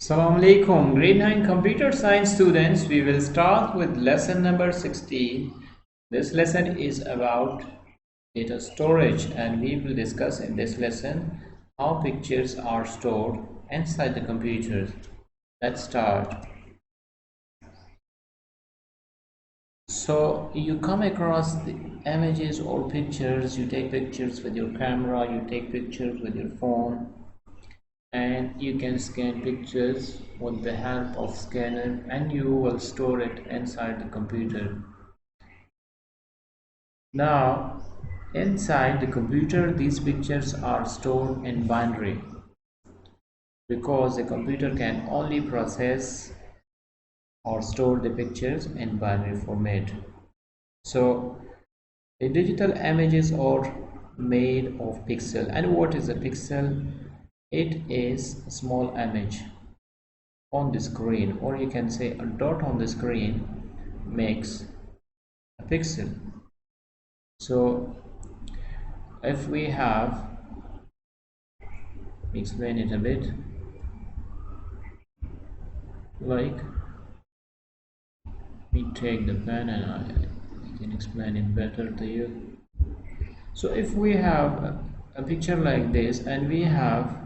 Assalamu alaikum, grade 9 computer science students. We will start with lesson number 16. This lesson is about data storage, and we will discuss in this lesson how pictures are stored inside the computers. Let's start. So you come across the images or pictures, you take pictures with your camera, you take pictures with your phone, and you can scan pictures with the help of scanner, and you will store it inside the computer. Now inside the computer these pictures are stored in binary because the computer can only process or store the pictures in binary format. So the digital images are made of pixel. And what is a pixel? It is a small image on the screen, or you can say a dot on the screen makes a pixel. So if we have, explain it a bit, like we take the pen and I can explain it better to you. So if we have a picture like this, and we have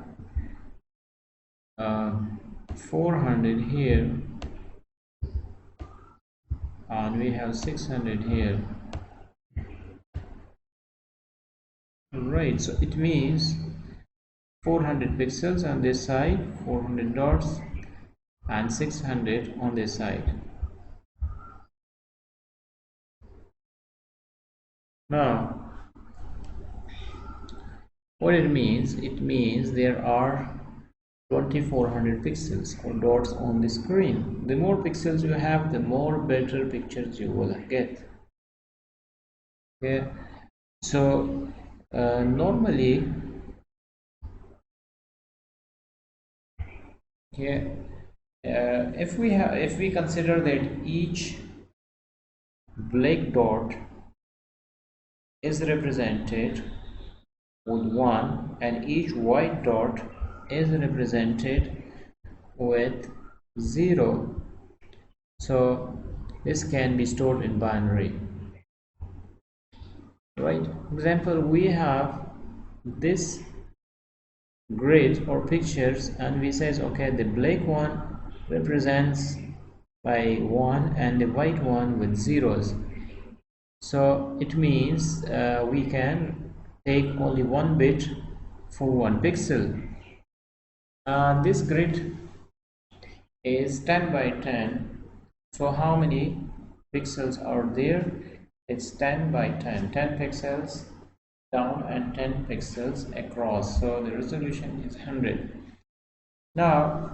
400 here and we have 600 here, right? So it means 400 pixels on this side, 400 dots, and 600 on this side. Now what it means there are 2400 pixels or dots on the screen. The more pixels you have, the more better pictures you will get. Okay, so normally, okay, if we consider that each black dot is represented with 1 and each white dot is represented with 0, so this can be stored in binary, right? Example, we have this grid or pictures, and we says okay, the black one represents by 1 and the white one with zeros. So it means we can take only one bit for one pixel. This grid is 10 by 10. So how many pixels are there? It's 10 by 10, 10 pixels down and 10 pixels across. So the resolution is 100. Now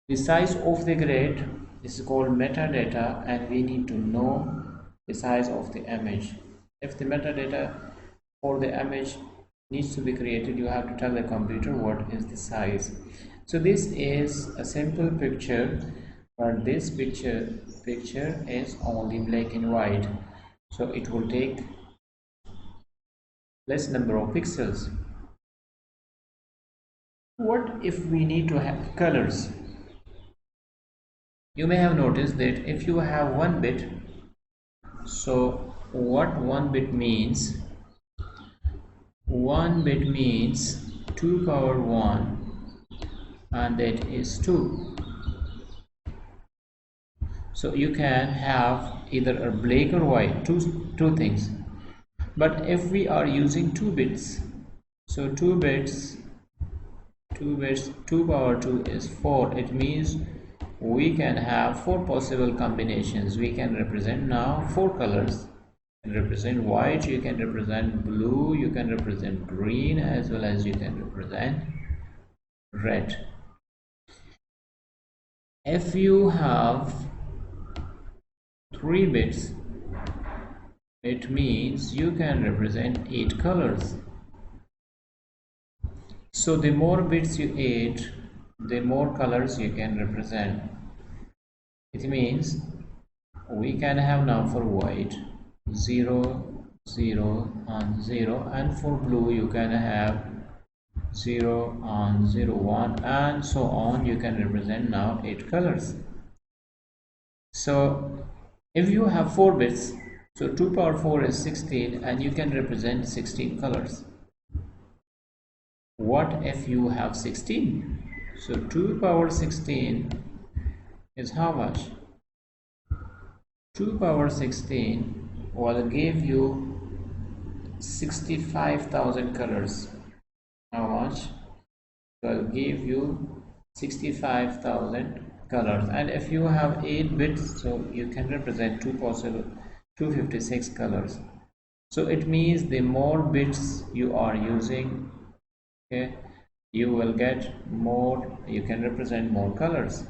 the size of the grid is called metadata, and we need to know the size of the image. If the metadata for the image needs to be created, you have to tell the computer what is the size. So this is a simple picture, but this picture is only black and white, so it will take less number of pixels. What if we need to have colors? You may have noticed that if you have one bit, so what one bit means? One bit means 2 power 1, and that is 2. So you can have either a black or white, two things. But if we are using 2 bits, so 2 bits, 2 power 2 is 4. It means we can have 4 possible combinations. We can represent now 4 colors. You can represent white, you can represent blue, you can represent green, as well as you can represent red. If you have 3 bits, it means you can represent 8 colors. So the more bits you add, the more colors you can represent. It means we can have now for white 0, 0 and 0, and for blue you can have 0 and 0 1 and so on. You can represent now 8 colors. So if you have 4 bits, so 2 power 4 is 16 and you can represent 16 colors. What if you have 16? So 2 power 16 is how much? 2 power 16 will give you 65,000 colors. How much? Will give you 65,000 colors. And if you have 8 bits, so you can represent 256 colors. So it means the more bits you are using, okay, you will get more, you can represent more colors.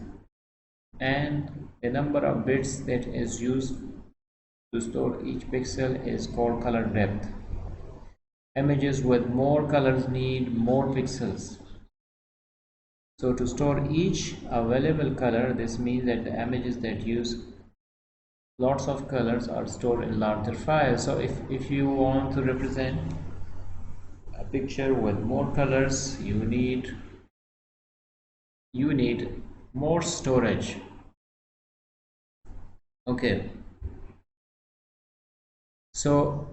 And the number of bits that is used to store each pixel is called color depth. Images with more colors need more pixels. So to store each available color, this means that the images that use lots of colors are stored in larger files. So if you want to represent a picture with more colors, you need more storage. Okay, so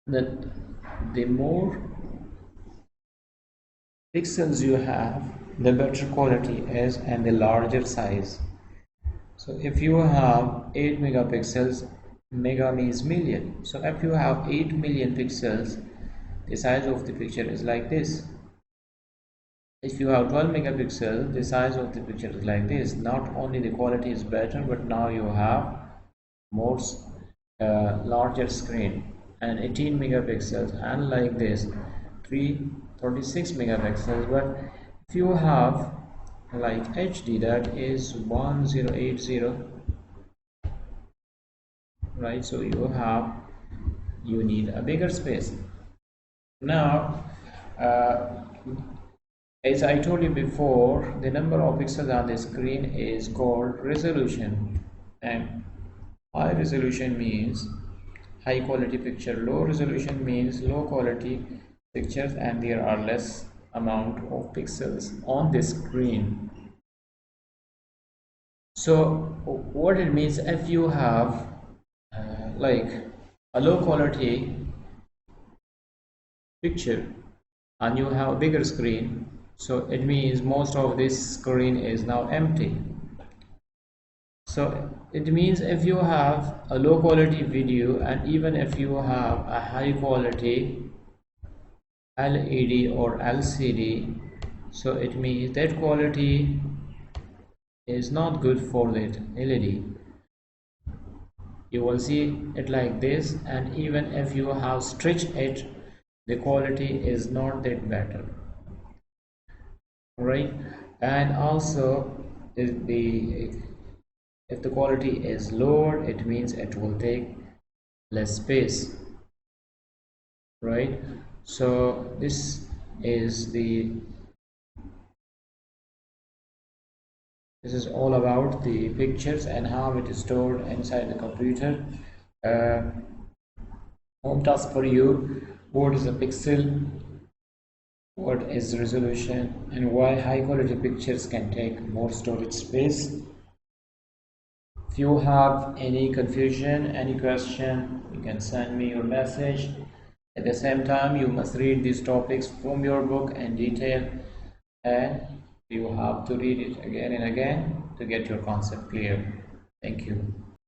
the more pixels you have, the better quality is and the larger size. So if you have 8 megapixels, mega means million. So if you have 8 million pixels, the size of the picture is like this. If you have 12 megapixels, the size of the picture is like this. Not only the quality is better, but now you have more larger screen. And 18 megapixels, and like this 36 megapixels. But if you have like HD, that is 1080, right? So you need a bigger space. Now as I told you before, the number of pixels on the screen is called resolution. And high resolution means high quality picture, low resolution means low quality pictures, and there are less amount of pixels on the screen. So what it means, if you have like a low quality picture and you have a bigger screen, so it means most of this screen is now empty. So it means if you have a low quality video, and even if you have a high quality LED or LCD, so it means that quality is not good for that LED. You will see it like this, and even if you have stretched it, the quality is not that better, right? And also if the quality is lower, it means it will take less space, right? So this is all about the pictures and how it is stored inside the computer. Home task for you: what is a pixel, what is resolution, and why high quality pictures can take more storage space. If you have any confusion, any question, you can send me your message. At the same time, you must read these topics from your book in detail, and you have to read it again and again to get your concept clear. Thank you.